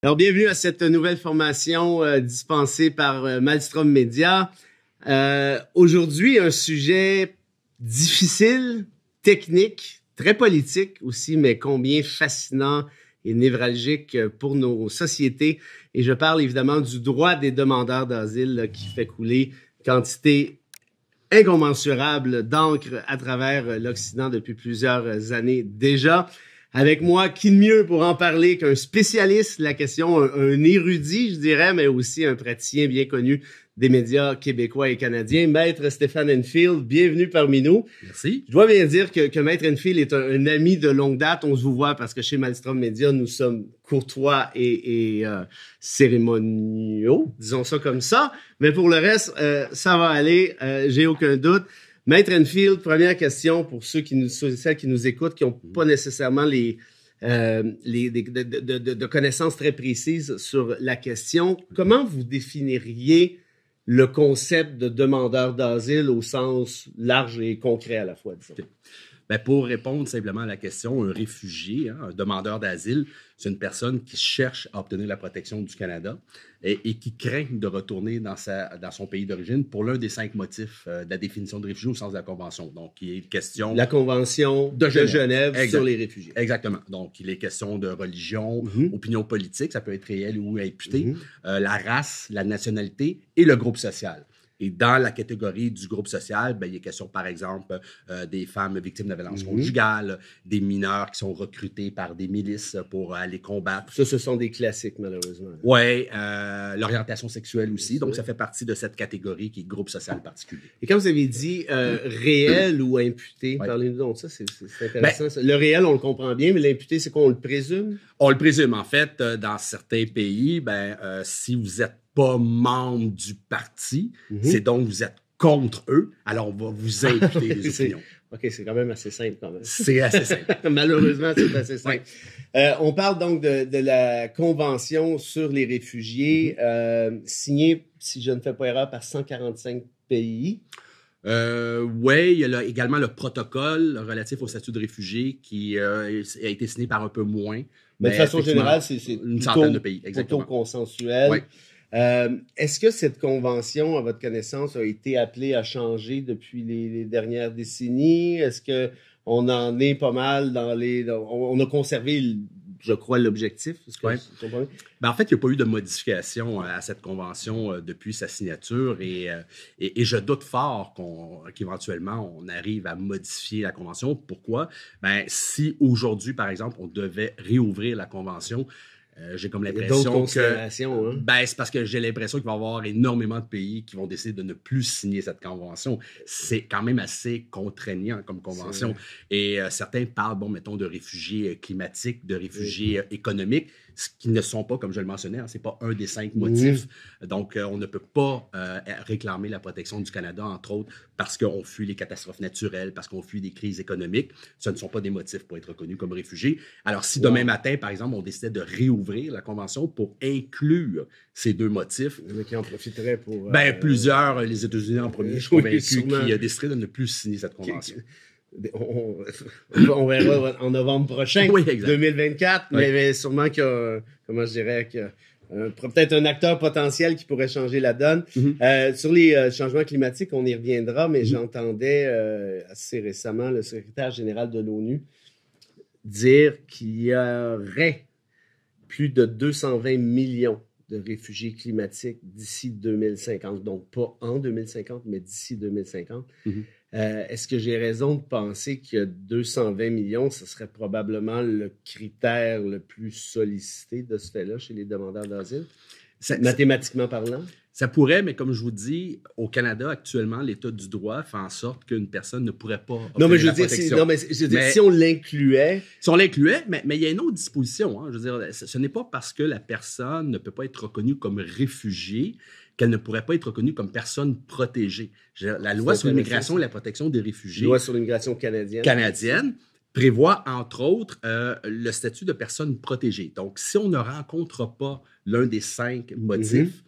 Alors, bienvenue à cette nouvelle formation dispensée par Maelstrom Media. Aujourd'hui, un sujet difficile, technique, très politique aussi, mais combien fascinant et névralgique pour nos sociétés. Et je parle évidemment du droit des demandeurs d'asile qui fait couler quantité incommensurable d'encre à travers l'Occident depuis plusieurs années déjà. Avec moi, qui de mieux pour en parler qu'un spécialiste de la question, un érudit, je dirais, mais aussi un praticien bien connu des médias québécois et canadiens, Maître Stéphane Enfield. Bienvenue parmi nous. Merci. Je dois bien dire que Maître Enfield est un ami de longue date. On se vous voit parce que chez Maelstrom Media, nous sommes courtois et cérémoniaux, disons ça comme ça. Mais pour le reste, ça va aller, j'ai aucun doute. Maître Enfield, première question pour celles qui nous écoutent, qui n'ont pas nécessairement de connaissances très précises sur la question. Comment vous définiriez le concept de demandeur d'asile au sens large et concret à la fois, disons? Okay. Bien, pour répondre simplement à la question, un réfugié, un demandeur d'asile, c'est une personne qui cherche à obtenir la protection du Canada et qui craint de retourner dans son pays d'origine pour l'un des 5 motifs de la définition de réfugié au sens de la Convention. Donc, il est question... La Convention de Genève sur les réfugiés. Exactement. Donc, il est question de religion, opinion politique, ça peut être réel ou imputé, la race, la nationalité et le groupe social. Et dans la catégorie du groupe social, bien, il est question, par exemple, des femmes victimes de violences conjugales, des mineurs qui sont recrutés par des milices pour aller combattre. Ça, ce sont des classiques, malheureusement. Oui, l'orientation sexuelle aussi. Donc, ça fait partie de cette catégorie qui est groupe social particulier. Et quand vous avez dit réel ou imputé, parlez-nous donc de ça, c'est intéressant. Ben, le réel, on le comprend bien, mais l'imputé, c'est quoi, on le présume? On le présume. En fait, dans certains pays, si vous êtes pas membre du parti, c'est donc vous êtes contre eux, alors on va vous imputer les opinions. OK, c'est quand même assez simple quand même. C'est assez simple. Malheureusement, c'est assez simple. On parle donc de la Convention sur les réfugiés, signée, si je ne fais pas erreur, par 145 pays. Oui, il y a également le protocole relatif au statut de réfugié qui a été signé par un peu moins. Mais de façon générale, c'est une centaine de pays, exactement. Plutôt consensuel. Oui. Est-ce que cette convention, à votre connaissance, a été appelée à changer depuis les dernières décennies? Est-ce qu'on en est pas mal on a conservé, je crois, l'objectif? Oui. En fait, il n'y a pas eu de modification à cette convention depuis sa signature et je doute fort qu'éventuellement, on arrive à modifier la convention. Pourquoi? Si aujourd'hui, par exemple, on devait réouvrir la convention, j'ai comme l'impression que... c'est parce que j'ai l'impression qu'il va y avoir énormément de pays qui vont décider de ne plus signer cette convention. C'est quand même assez contraignant comme convention. Et certains parlent, mettons, de réfugiés climatiques, de réfugiés économiques, ce qui ne sont pas, comme je le mentionnais, c'est pas un des 5 motifs. Donc, on ne peut pas réclamer la protection du Canada, entre autres, parce qu'on fuit les catastrophes naturelles, parce qu'on fuit des crises économiques. Ce ne sont pas des motifs pour être reconnus comme réfugiés. Alors, si demain matin, par exemple, on décidait de réouvrir la Convention pour inclure ces 2 motifs... Il y en a qui en profiteraient pour... plusieurs, les États-Unis en premier, je suis convaincu, qui décideraient de ne plus signer cette convention. On verra en novembre prochain, 2024, mais sûrement qu'il y a, peut-être un acteur potentiel qui pourrait changer la donne. Sur les changements climatiques, on y reviendra, mais j'entendais assez récemment le secrétaire général de l'ONU dire qu'il y aurait plus de 220 millions de réfugiés climatiques d'ici 2050. Donc, pas en 2050, mais d'ici 2050. Est-ce que j'ai raison de penser qu'il y a 220 millions, ce serait probablement le critère le plus sollicité de ce fait-là chez les demandeurs d'asile, mathématiquement parlant? Ça pourrait, mais comme je vous dis, au Canada, actuellement, l'état du droit fait en sorte qu'une personne ne pourrait pas obtenir la protection. Si on l'incluait... Si on l'incluait, mais il y a une autre disposition. Je veux dire, ce n'est pas parce que la personne ne peut pas être reconnue comme réfugiée qu'elle ne pourrait pas être reconnue comme personne protégée. La loi sur l'immigration et la protection des réfugiés... Loi sur l'immigration canadienne prévoit, entre autres, le statut de personne protégée. Donc, si on ne rencontre pas l'un des 5 motifs,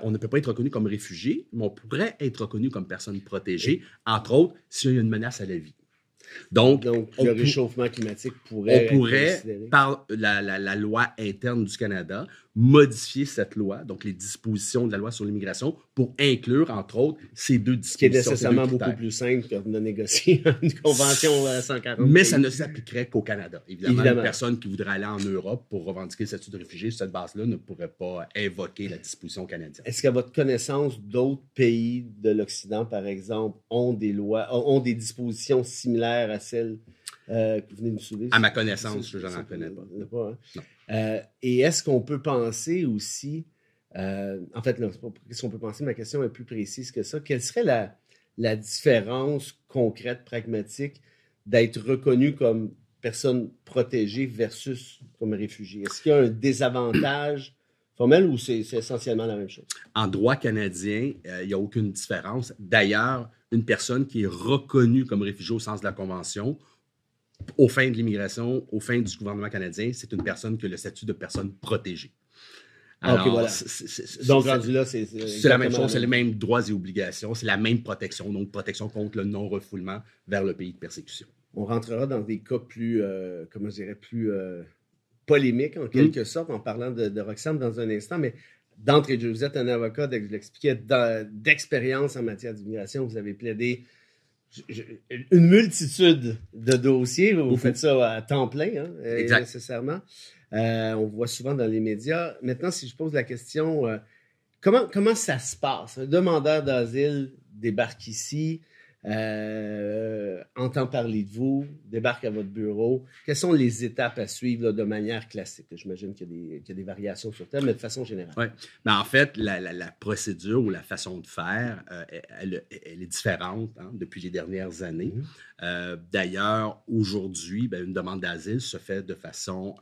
on ne peut pas être reconnu comme réfugié, mais on pourrait être reconnu comme personne protégée, entre autres, s'il y a une menace à la vie. Donc le réchauffement climatique pourrait... par la loi interne du Canada, modifier cette loi, donc les dispositions de la loi sur l'immigration, pour inclure, entre autres, ces deux Ce qui est dispositions. nécessairement beaucoup plus simple que de négocier une convention 140. Mais ça ne s'appliquerait qu'au Canada. Évidemment, une personne qui voudrait aller en Europe pour revendiquer le statut de réfugié sur cette base-là ne pourrait pas invoquer la disposition canadienne. Est-ce qu'à votre connaissance, d'autres pays de l'Occident, par exemple, ont des lois, ont des dispositions similaires à celles que vous venez de nous soulever? À ma connaissance, je n'en connais pas. Hein? Non. Et est-ce qu'on peut penser aussi, en fait, non, c'est pas qu'est-ce qu'on peut penser, ma question est plus précise que ça. Quelle serait la différence concrète, pragmatique, d'être reconnu comme personne protégée versus comme réfugié? Est-ce qu'il y a un désavantage formel ou c'est essentiellement la même chose? En droit canadien, il n'y a aucune différence. D'ailleurs, une personne qui est reconnue comme réfugié au sens de la Convention, aux fins de l'immigration, aux fins du gouvernement canadien, c'est une personne qui a le statut de personne protégée. Alors, voilà. Donc, rendu là, c'est la même chose, c'est les mêmes droits et obligations, c'est la même protection, donc protection contre le non-refoulement vers le pays de persécution. On rentrera dans des cas plus, comment je dirais, plus polémiques en quelque sorte, en parlant de Roxane dans un instant, mais d'entrée de jeu, vous êtes un avocat, je l'expliquais, d'expérience en matière d'immigration, vous avez plaidé une multitude de dossiers. Vous faites ça à temps plein, hein, nécessairement. On voit souvent dans les médias. Maintenant, si je pose la question, comment ça se passe? Un demandeur d'asile débarque ici, entend parler de vous, débarque à votre bureau. Quelles sont les étapes à suivre là, de manière classique? J'imagine qu'il y a des variations sur terme, mais de façon générale. Oui. En fait, la procédure ou la façon de faire, elle est différente depuis les dernières années. D'ailleurs, aujourd'hui, une demande d'asile se fait de façon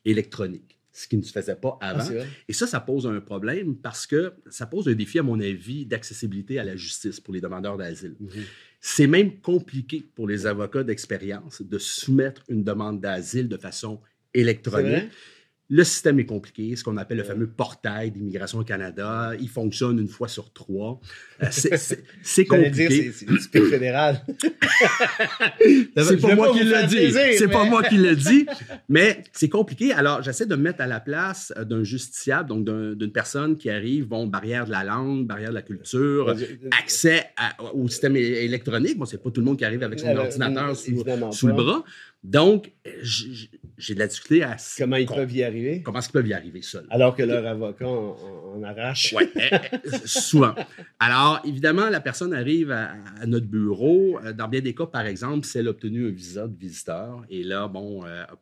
électronique, ce qui ne se faisait pas avant. Et ça pose un problème parce que ça pose un défi, à mon avis, d'accessibilité à la justice pour les demandeurs d'asile. C'est même compliqué pour les avocats d'expérience de soumettre une demande d'asile de façon électronique. Le système est compliqué, ce qu'on appelle le fameux portail d'immigration au Canada. Il fonctionne une fois sur 3. C'est compliqué. C'est du pic fédéral. C'est pas moi qui l'ai dit. C'est pas moi qui l'ai dit. Mais c'est compliqué. Alors, j'essaie de me mettre à la place d'un justiciable, donc d'une personne qui arrive, barrière de la langue, barrière de la culture, accès au système électronique. Bon, c'est pas tout le monde qui arrive avec son ordinateur sous le bras. Donc, j'ai de la difficulté à... Comment ils peuvent y arriver? Comment est-ce qu'ils peuvent y arriver seuls? Alors que leur avocat en arrache. Oui, souvent. Alors, évidemment, la personne arrive à notre bureau. Dans bien des cas, par exemple, si elle a obtenu un visa de visiteur, et là,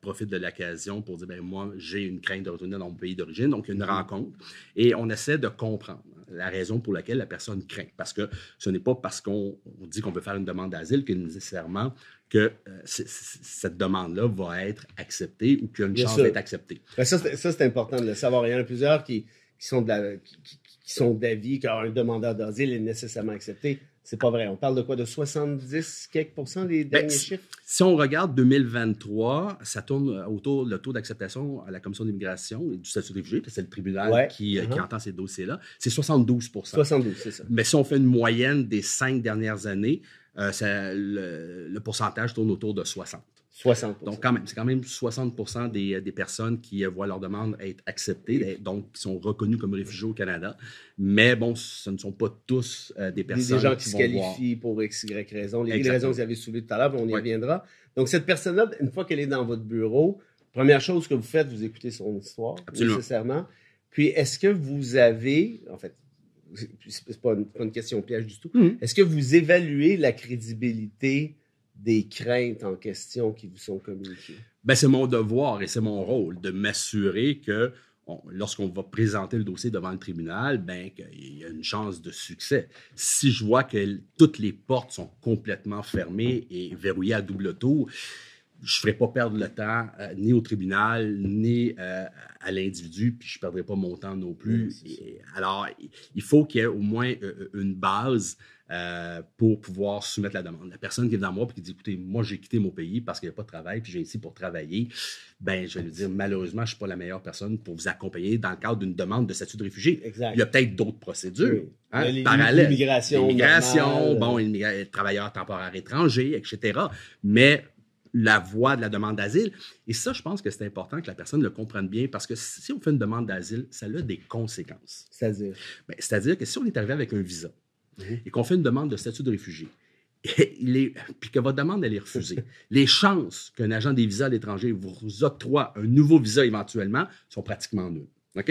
profite de l'occasion pour dire, moi, j'ai une crainte de retourner dans mon pays d'origine. Donc, il y a une rencontre. Et on essaie de comprendre la raison pour laquelle la personne craint. Parce que ce n'est pas parce qu'on dit qu'on veut faire une demande d'asile que nécessairement que cette demande-là va être acceptée ou qu'il y a une chance d'être acceptée. Ça, c'est important de le savoir. Il y en a plusieurs qui sont d'avis qu'un demandeur d'asile est nécessairement accepté. C'est pas vrai. On parle de quoi? De 70 quelques % des derniers chiffres? Si on regarde 2023, ça tourne autour du taux d'acceptation à la Commission d'immigration et du statut de réfugié, c'est le tribunal qui entend ces dossiers-là, c'est 72 %. 72, c'est ça. Mais si on fait une moyenne des 5 dernières années, le pourcentage tourne autour de 60. 60%. Donc, c'est quand même 60% des personnes qui voient leur demande être acceptées, donc qui sont reconnues comme réfugiés au Canada. Mais ce ne sont pas tous des personnes des gens qui se qualifient pour X, Y raison. Les raisons que vous avez soulevées tout à l'heure, on y reviendra. Donc, cette personne-là, une fois qu'elle est dans votre bureau, première chose que vous faites, vous écoutez son histoire, nécessairement. Puis, est-ce que vous avez, en fait, c'est pas une question piège du tout, est-ce que vous évaluez la crédibilité des craintes en question qui vous sont communiquées? C'est mon devoir et c'est mon rôle de m'assurer que lorsqu'on va présenter le dossier devant le tribunal, qu'il y a une chance de succès. Si je vois que toutes les portes sont complètement fermées et verrouillées à double tour, je ne ferai pas perdre le temps ni au tribunal, ni à l'individu, puis je ne perdrai pas mon temps non plus. Alors, il faut qu'il y ait au moins une base pour pouvoir soumettre la demande. La personne qui est devant moi et qui dit, écoutez, moi, j'ai quitté mon pays parce qu'il n'y a pas de travail, puis je viens ici pour travailler, je vais lui dire, malheureusement, je ne suis pas la meilleure personne pour vous accompagner dans le cadre d'une demande de statut de réfugié. Exact. Il y a peut-être d'autres procédures parallèles. L'immigration, travailleurs temporaires étrangers, etc. Mais la voie de la demande d'asile. Et ça, je pense que c'est important que la personne le comprenne bien parce que si on fait une demande d'asile, ça a des conséquences. C'est-à-dire? Ben, c'est-à-dire que si on est arrivé avec un visa et qu'on fait une demande de statut de réfugié, puis que votre demande elle est refusée, les chances qu'un agent des visas à l'étranger vous octroie un nouveau visa éventuellement sont pratiquement nulles. OK?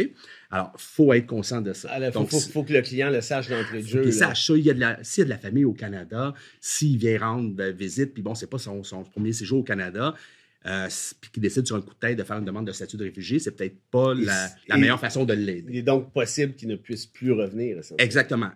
Alors, il faut être conscient de ça. Il faut que le client le sache d'entrée de jeu. Il sache ça. S'il y a de la famille au Canada, s'il vient rendre visite, puis bon, c'est pas son premier séjour au Canada, puis qu'il décide sur un coup de tête de faire une demande de statut de réfugié, c'est peut-être pas la meilleure façon de l'aider. Il est donc possible qu'il ne puisse plus revenir. Exactement.